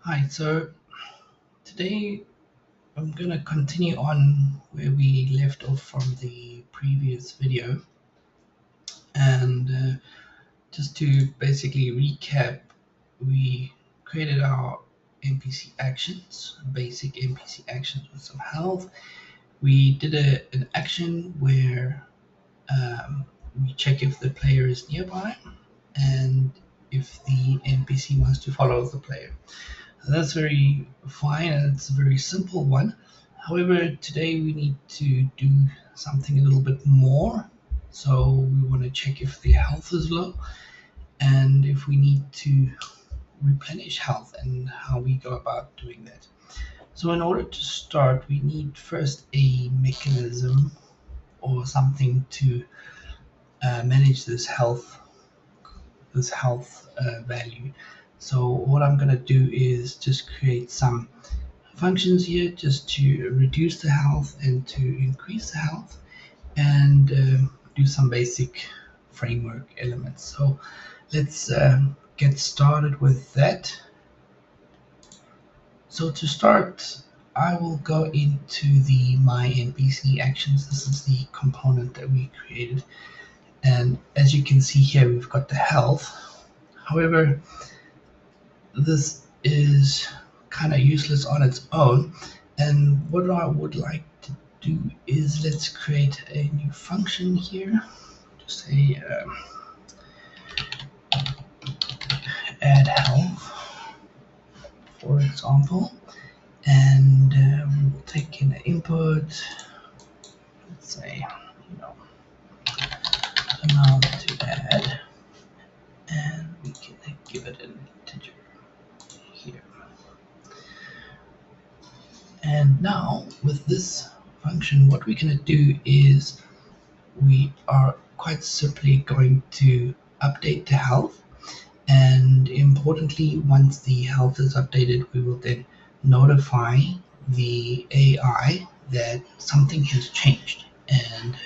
Hi, so today I'm gonna continue on where we left off from the previous video, and just to basically recap, we created our NPC actions, basic NPC actions with some health. We did an action where we check if the player is nearby and if the NPC wants to follow the player. That's very fine and it's a very simple one. However, today we need to do something a little bit more. So we want to check if the health is low and if we need to replenish health and how we go about doing that. So in order to start, we need first a mechanism or something to manage this health value. So what I'm going to do is just create some functions here just to reduce the health and to increase the health, and do some basic framework elements. So let's get started with that. So to start, I will go into the my NPC actions. This is the component that we created, and as you can see here, we've got the health. However, this is kind of useless on its own, and what I would like to do is let's create a new function here. Just say add health, for example, and we will take in an input. Let's say amount to add, and we can give it an integer here. And now with this function, what we're going to do is we are quite simply going to update the health, and importantly, once the health is updated, we will then notify the AI that something has changed, and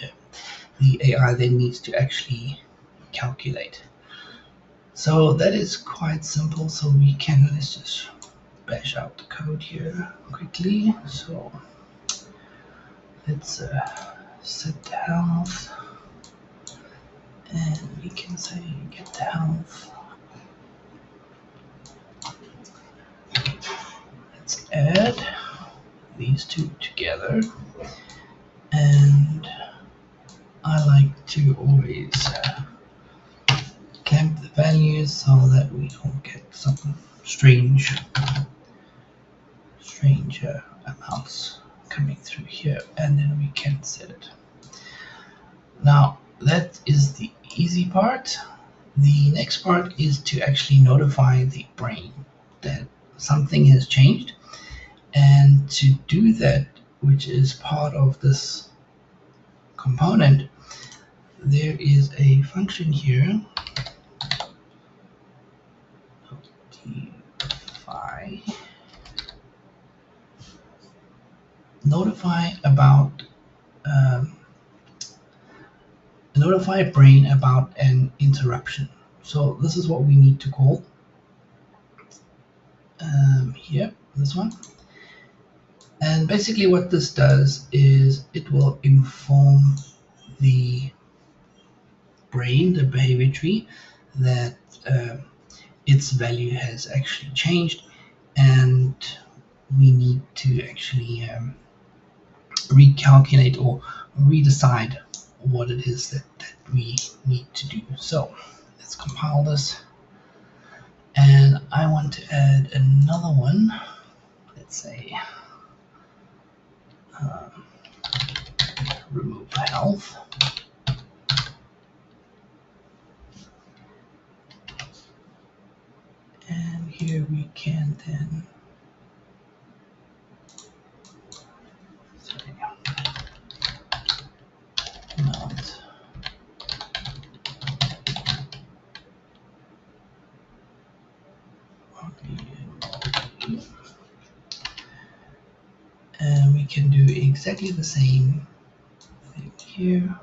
the AI then needs to actually calculate. So that is quite simple. So let's just bash out the code here quickly. So let's set the health, and we can say get the health. Let's add these two together, and I like to always clamp the values so that we don't get some strange amounts coming through here, and then we can set it. Now that is the easy part. The next part is to actually notify the brain that something has changed, and to do that, which is part of this component, there is a function here, notify brain about an interruption. So this is what we need to call here, this one. And basically what this does is it will inform the brain, the behavior tree, that its value has actually changed, and we need to actually recalculate or redecide what it is that we need to do. So let's compile this, and I want to add another one. Let's say remove health, and here we can then amount and we can do exactly the same thing here.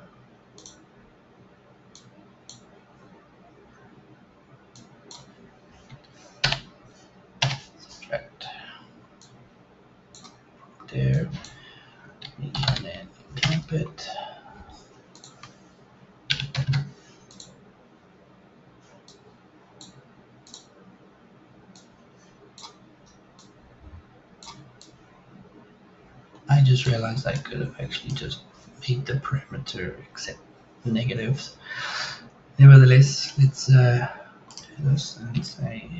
Subtract there. And then tap it. I just realized I could have actually just made the parameter accept negatives. Nevertheless, let's do this and say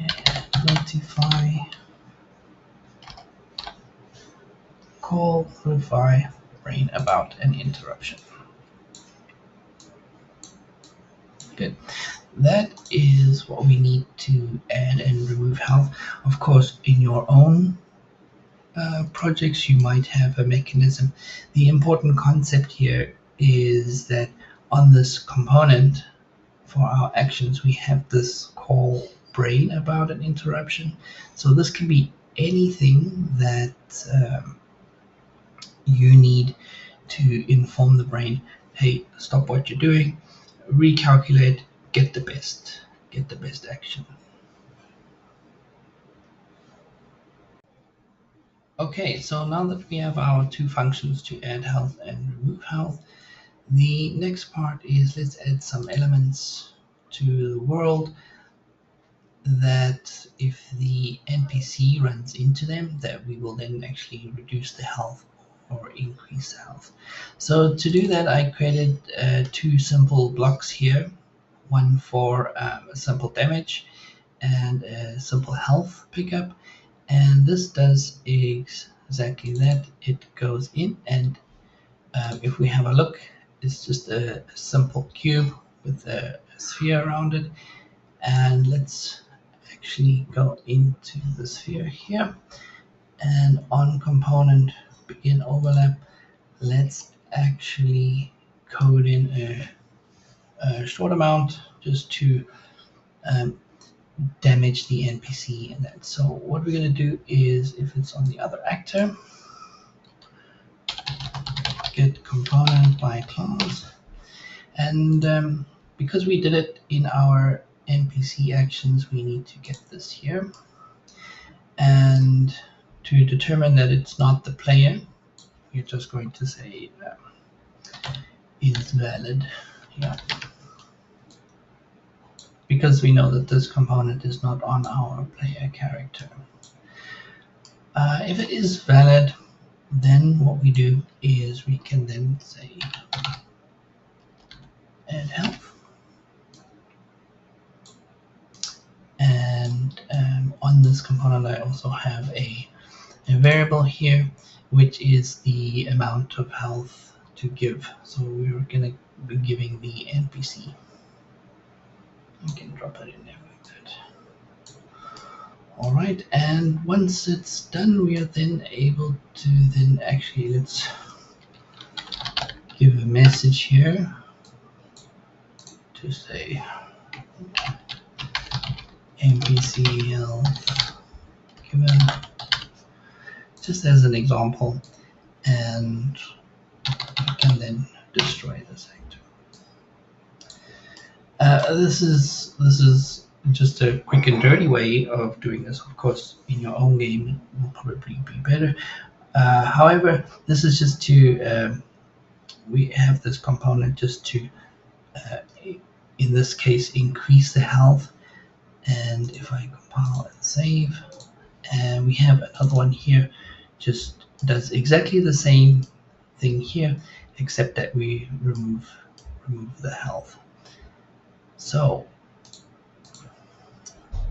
notify call notify brain about an interruption. Good. That is what we need to add and remove health. Of course, in your own projects, you might have a mechanism. The important concept here is that on this component for our actions, we have this call brain about an interruption. So this can be anything that you need to inform the brain, hey, stop what you're doing, recalculate, get the best action. Okay, so now that we have our two functions to add health and remove health, the next part is let's add some elements to the world that if the NPC runs into them, that we will then actually reduce the health or increase the health. So to do that, I created two simple blocks here, one for simple damage and a simple health pickup. And this does exactly that. It goes in, and if we have a look, it's just a simple cube with a sphere around it. And let's actually go into the sphere here, and on component begin overlap, let's actually code in a short amount just to damage the NPC in that. So what we're going to do is, if it's on the other actor, get component by class, and because we did it in our NPC actions, we need to get this here, and to determine that it's not the player, we're just going to say is valid here, because we know that this component is not on our player character. If it is valid, then what we do is we can then say add health, and on this component I also have a variable here, which is the amount of health to give. So we're going to be giving the NPC. You can drop it in there like that. All right, and once it's done, we are then able to then actually, let's give a message here to say NPC health given, just as an example, and we can then destroy this actor. This is just a quick and dirty way of doing this. Of course, in your own game, it will probably be better. However, this is just to we have this component just to, in this case, increase the health. And if I compile and save, and we have another one here, just does exactly the same thing here, except that we remove the health. So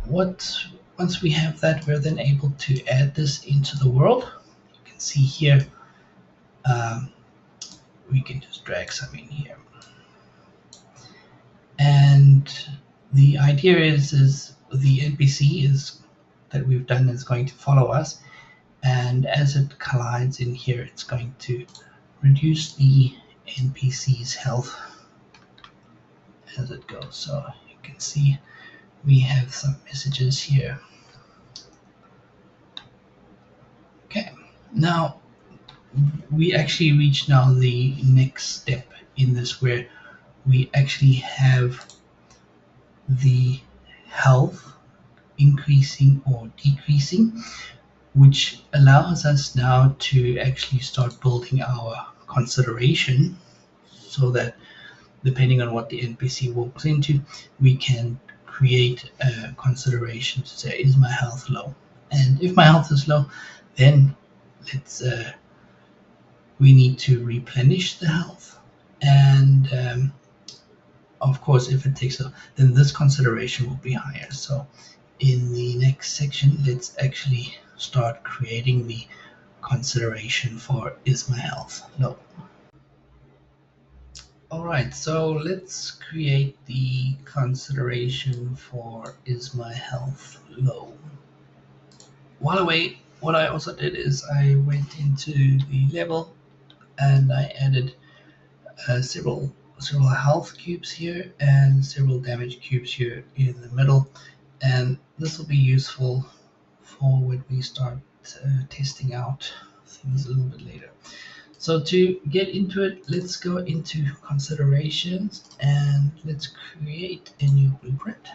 once we have that, we're then able to add this into the world. You can see here, we can just drag some in here, and the idea is the NPC is that we've done is going to follow us, and as it collides in here, it's going to reduce the NPC's health as it goes. So you can see we have some messages here. Okay, now we actually reach now the next step in this, where we actually have the health increasing or decreasing. which allows us now to actually start building our consideration, so that depending on what the NPC walks into, we can create a consideration to say, is my health low? And if my health is low, then let's we need to replenish the health. And of course, if it takes a, then this consideration will be higher. So in the next section, let's actually start creating the consideration for, is my health low? Alright, so let's create the consideration for, is my health low? While I wait, what I also did is I went into the level and I added several health cubes here and several damage cubes here in the middle, and this will be useful for when we start testing out things a little bit later. So to get into it, let's go into considerations and let's create a new blueprint.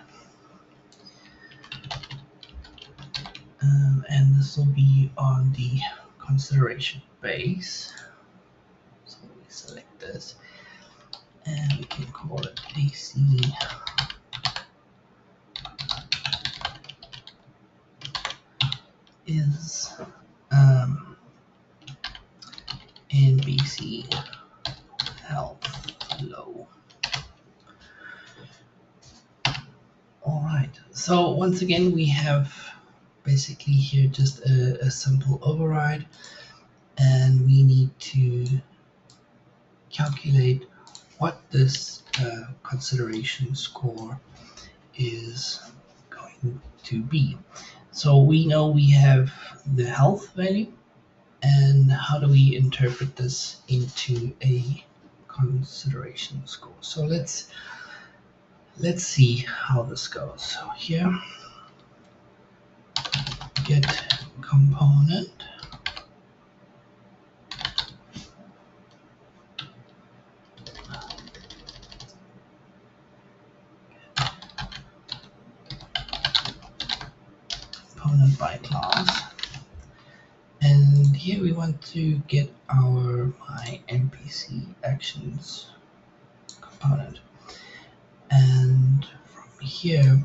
And this will be on the consideration base. So we select this and we can call it DC is NPC health low. Alright, so once again we have basically here just a simple override, and we need to calculate what this consideration score is going to be. So we know we have the health value, and how do we interpret this into a consideration score? So let's see how this goes. So here, get component, component by class, and here we want to get our my NPC actions component, and from here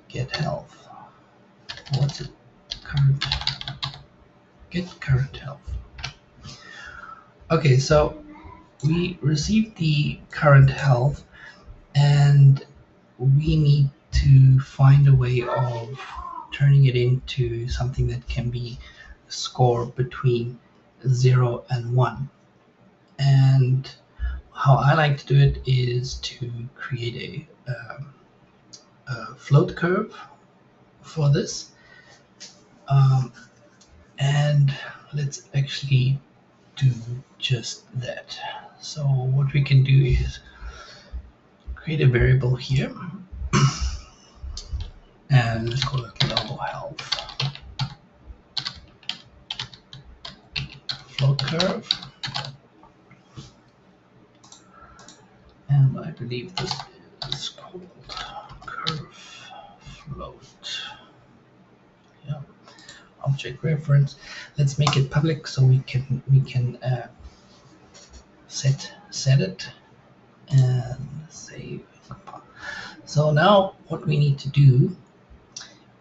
get health. What's it? Current. Get current health. Okay, so we received the current health, and we need to find a way of turning it into something that can be scored between 0 and 1. And how I like to do it is to create a float curve for this. And let's actually do just that. So what we can do is create a variable here and let's call it low health float curve, and I believe this is called curve float. Yeah, object reference. Let's make it public so we can set it and save. So now what we need to do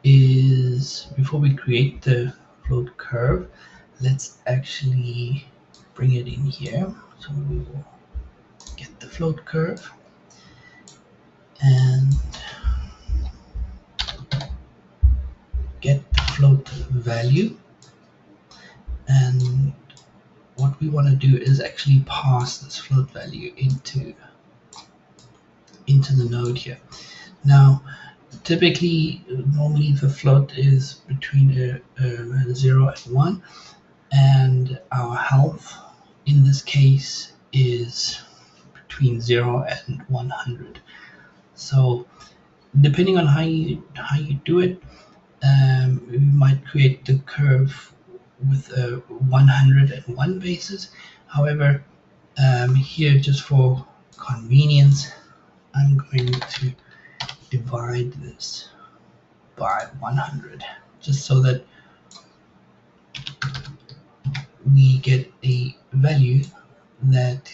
is, before we create the float curve, let's actually bring it in here. So we will get the float curve and get the float value, and what we want to do is actually pass this float value into the node here. Now typically, normally the float is between 0 and 1, and our health in this case is between 0 and 100. So depending on how you do it, we might create the curve with a 101 basis. However, here, just for convenience, I'm going to divide this by 100, just so that we get a value that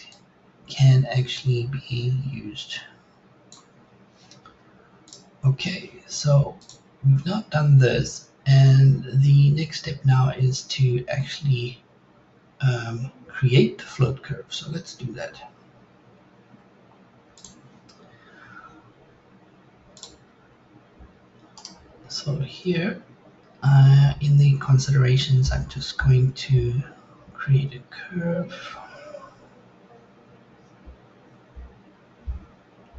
can actually be used. Okay, so we've now done this, and the next step now is to actually create the float curve. So let's do that. So here in the considerations, I'm just going to create a curve.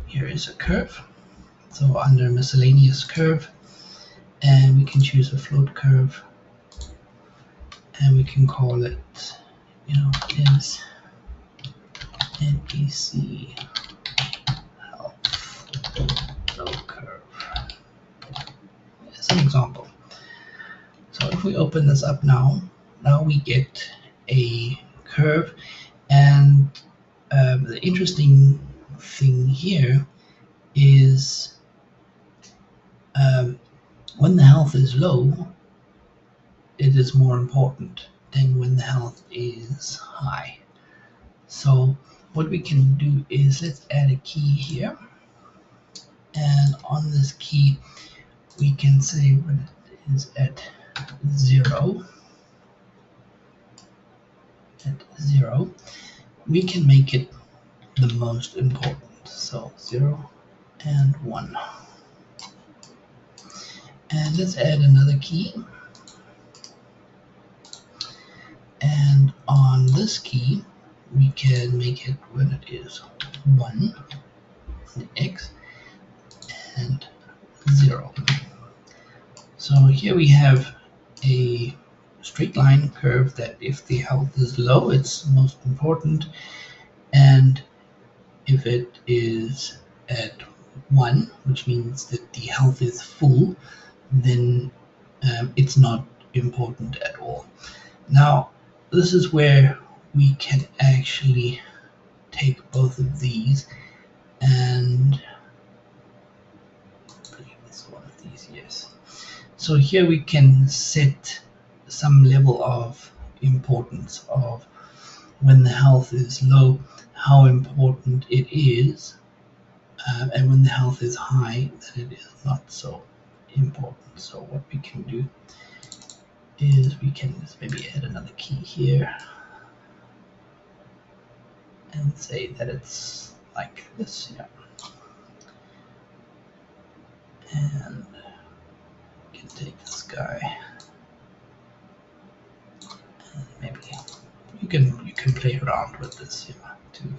Here is a curve. So under miscellaneous curve, and we can choose a float curve, and we can call it, is NPC health float curve as an example. So if we open this up now we get a curve, and the interesting thing here is when the health is low, it is more important than when the health is high. So what we can do is let's add a key here, and on this key we can say when it is at 0, we can make it the most important. So 0 and 1. And let's add another key. And on this key, we can make it when it is 1 on the X and 0. So here we have a straight line curve that if the health is low, it's most important. And if it is at 1, which means that the health is full, then it's not important at all. Now, this is where we can actually take both of these and I believe it's one of these, yes. So here we can set some level of importance of when the health is low, how important it is, and when the health is high, that it is not so important. So what we can do is we can just maybe add another key here and say that it's like this, yeah. And we can take this guy, and maybe you can play around with this,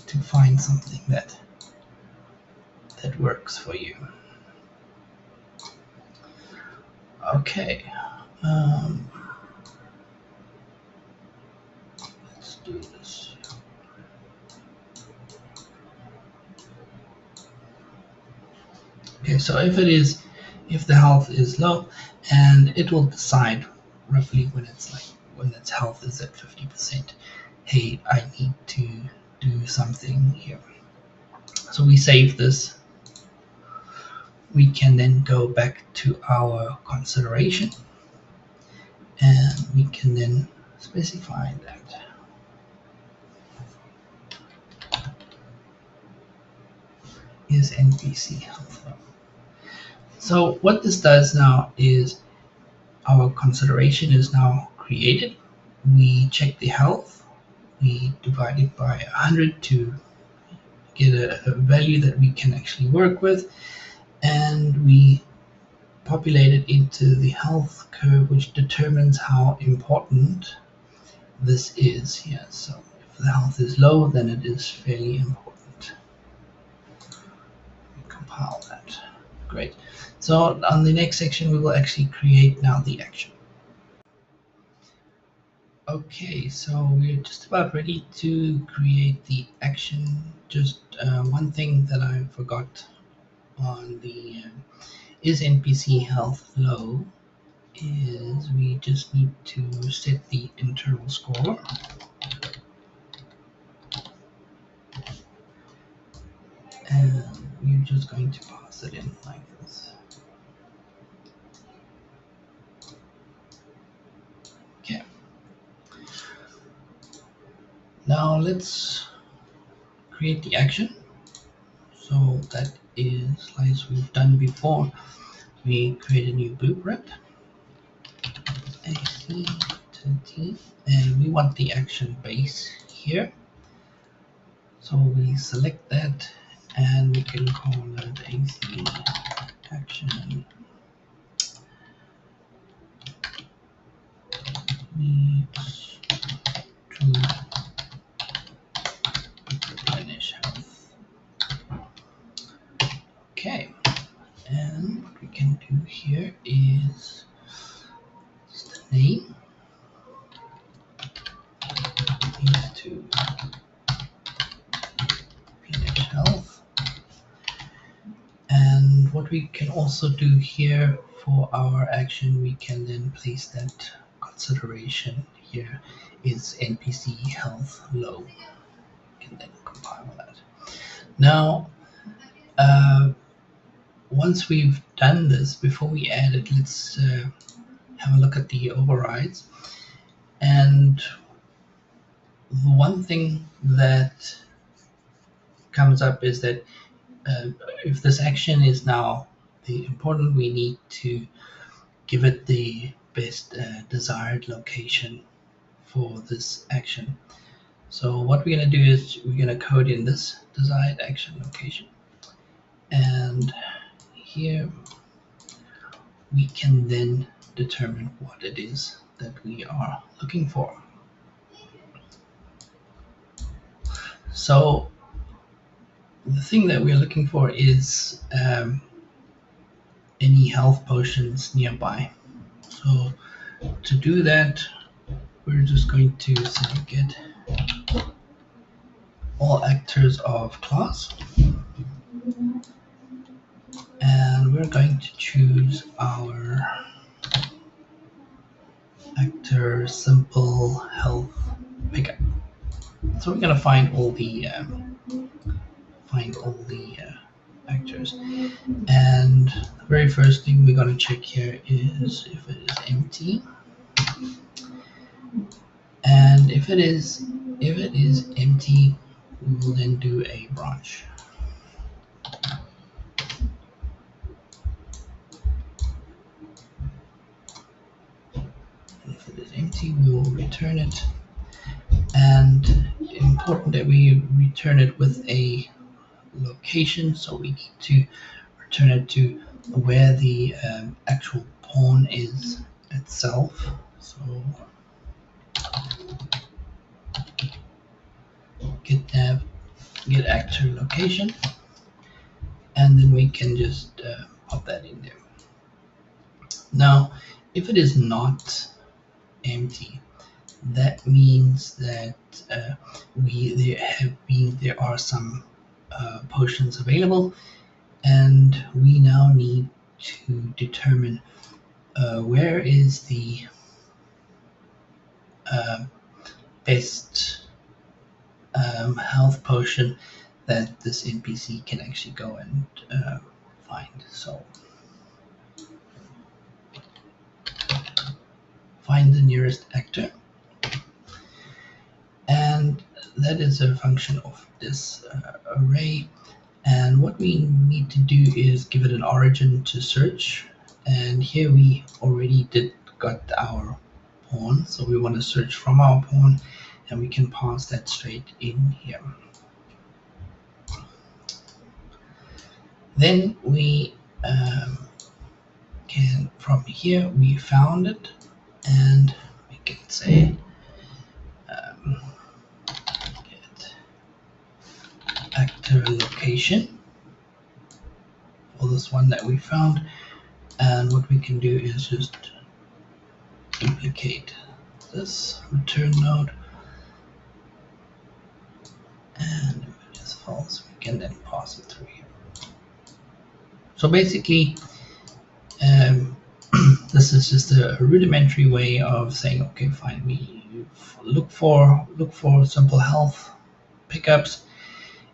to find something that works for you. Okay, let's do this. Okay, so if the health is low, and it will decide roughly when its health is at 50%. Hey, I need to do something here. So we save this. We can then go back to our consideration, and we can then specify that. Is NPC health low? So what this does now is our consideration is now created. We check the health. We divide it by 100 to get a value that we can actually work with, and we populate it into the health curve, which determines how important this is here. So if the health is low, then it is fairly important. We compile that. Great. So on the next section, we will actually create now the action. Okay, so we're just about ready to create the action. Just one thing that I forgot on the is NPC health low is we just need to set the internal score. And we're just going to pass it in like this. Now let's create the action. So that is like we've done before. We create a new blueprint, AC utility, and we want the action base here. So we select that and we can call it AC action needs to replenish health. Okay, and what we can do here is the name needs to replenish health. And what we can also do here for our action, we can then place that consideration here is NPC health low. We can then compile that. Now, once we've done this, before we add it, let's have a look at the overrides. And the one thing that comes up is that if this action is now the important, we need to give it the best desired location for this action. So what we're going to do is we're going to code in this desired action location, and here we can then determine what it is that we are looking for. So the thing that we're looking for is any health potions nearby. So to do that, we're just going to say get all actors of class, and we're going to choose our actor simple health pickup. So we're going to find all the actors, and the very first thing we're going to check here is if it is empty. And if it is empty, we will then do a branch. And if it is empty, we will return it. And important that we return it with a location, so we need to return it to where the actual pawn is itself. So get actor location, and then we can just pop that in there. Now, if it is not empty, that means that there are some potions available, and we now need to determine where is the best health potion that this NPC can actually go and find. So find the nearest actor, and that is a function of this array. And what we need to do is give it an origin to search, and here we already got our pawn, so we want to search from our pawn, and we can pass that straight in here. Then we can, from here, we found it, and we can say get actor location for this one that we found. And what we can do is just duplicate this return node, and if it is false, we can then pass it through here. So basically, this is just a rudimentary way of saying, okay, fine, we look for simple health pickups.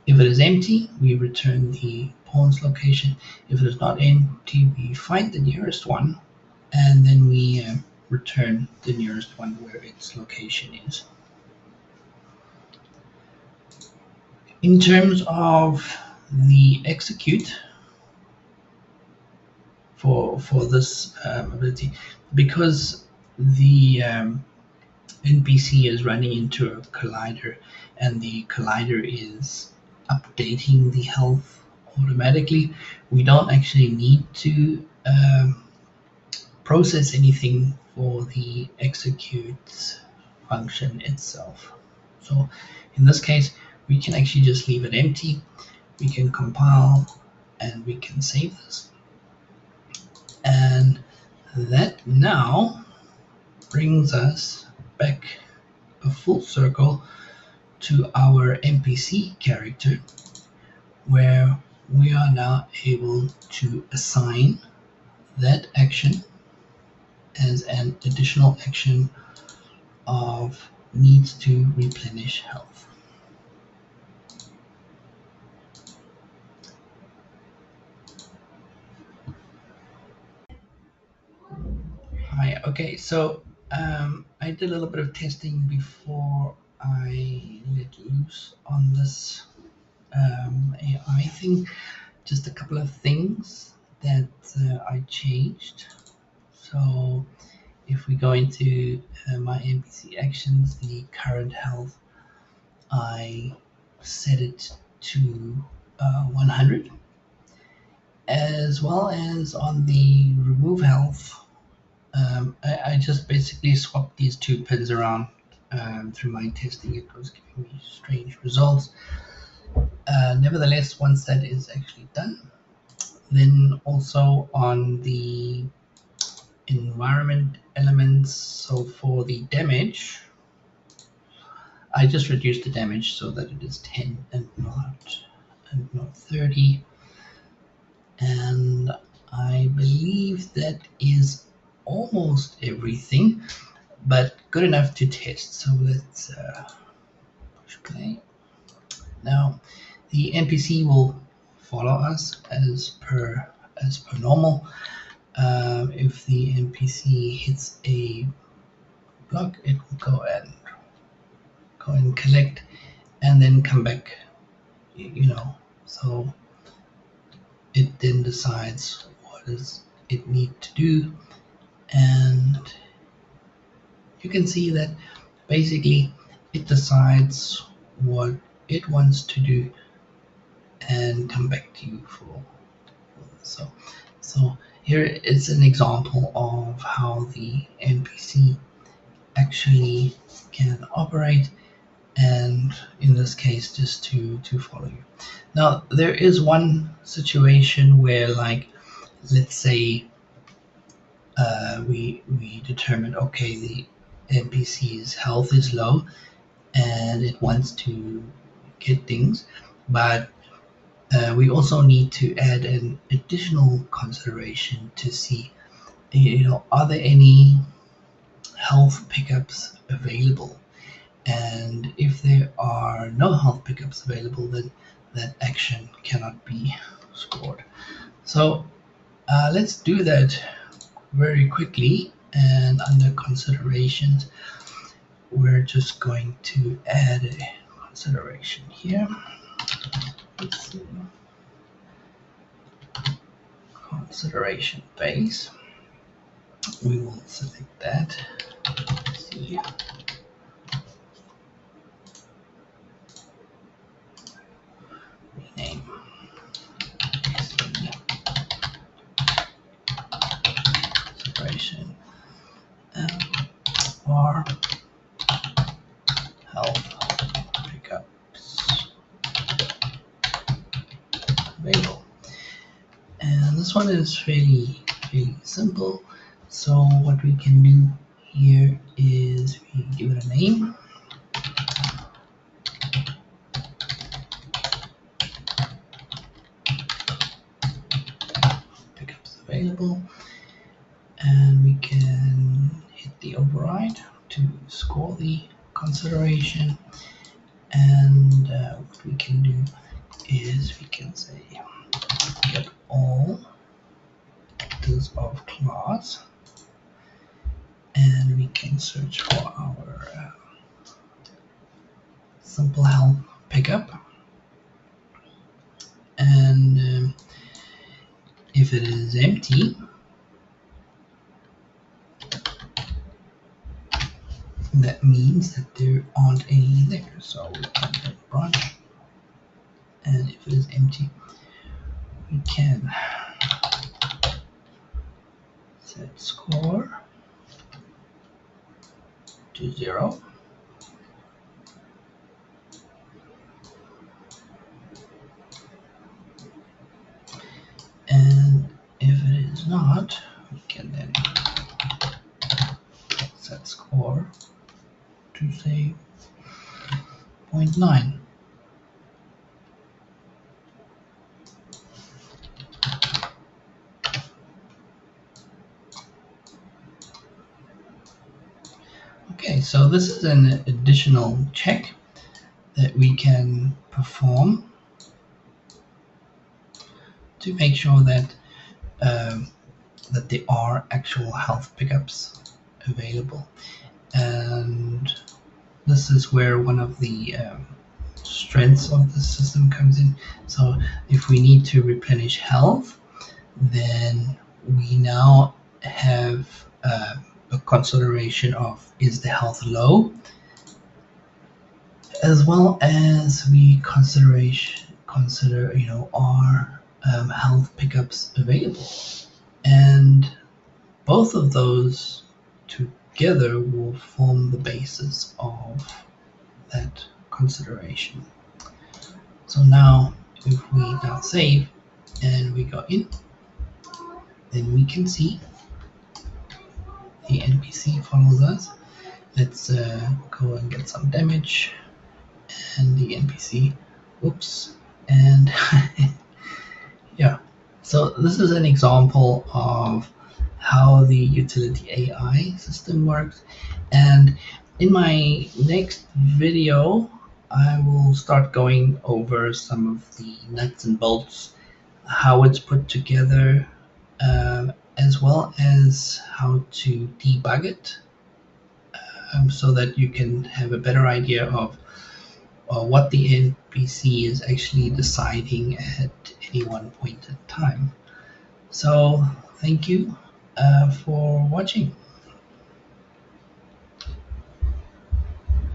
If it is empty, we return the pawn's location. If it is not empty, we find the nearest one, and then we return the nearest one where its location is. in terms of the execute for this ability, because the NPC is running into a collider, and the collider is updating the health automatically, we don't actually need to process anything for the execute function itself. So in this case, we can actually just leave it empty. We can compile and we can save this. And that now brings us back a full circle to our NPC character, where we are now able to assign that action as an additional action of needs to replenish health. Hi, okay, so I did a little bit of testing before I let loose on this AI thing. Just a couple of things that I changed. So if we go into my NPC actions, the current health, I set it to 100, as well as on the remove health. I just basically swapped these two pins around. Through my testing, it was giving me strange results. Nevertheless, once that is actually done, then also on the environment elements, so for the damage, I just reduced the damage so that it is 10 and not 30. And I believe that is almost everything, but good enough to test. So let's push play. Now the NPC will follow us as per normal. If the NPC hits a block, it will go and collect and then come back, so it then decides what does it need to do. And you can see that basically it decides what it wants to do and come back to you for so here is an example of how the NPC actually can operate, and in this case just to follow you. Now there is one situation where, like, let's say we determine, okay, the NPC's health is low and it wants to get things, but we also need to add an additional consideration to see, are there any health pickups available? And if there are no health pickups available, then that action cannot be scored. So let's do that very quickly. And under considerations, we're just going to add a consideration here. Let's see. Consideration base. We will select that. Let's see here. Rename. Consideration. Or health pickups available. And this one is fairly simple. So what we can do here is we give it a name. Pickups available. And we can hit the override to score the consideration. And what we can do is we can say get all actors of class, and we can search for our simple health pickup, if it is empty, that means that there aren't any there. So we can hit branch, and if it is empty, we can set score to 0. And if it is not, we can then set score to say 0.9. Okay, so this is an additional check that we can perform to make sure that that there are actual health pickups available. And this is where one of the strengths of the system comes in. So if we need to replenish health, then we now have a consideration of, is the health low, as well as we consider are health pickups available, and both of those together will form the basis of that consideration. So now if we now save and we go in, then we can see the NPC follows us. Let's go and get some damage, and the NPC, oops, and yeah. So this is an example of how the utility AI system works, and in my next video I will start going over some of the nuts and bolts, how it's put together, as well as how to debug it, so that you can have a better idea of what the NPC is actually deciding at any one point in time. So thank you for watching.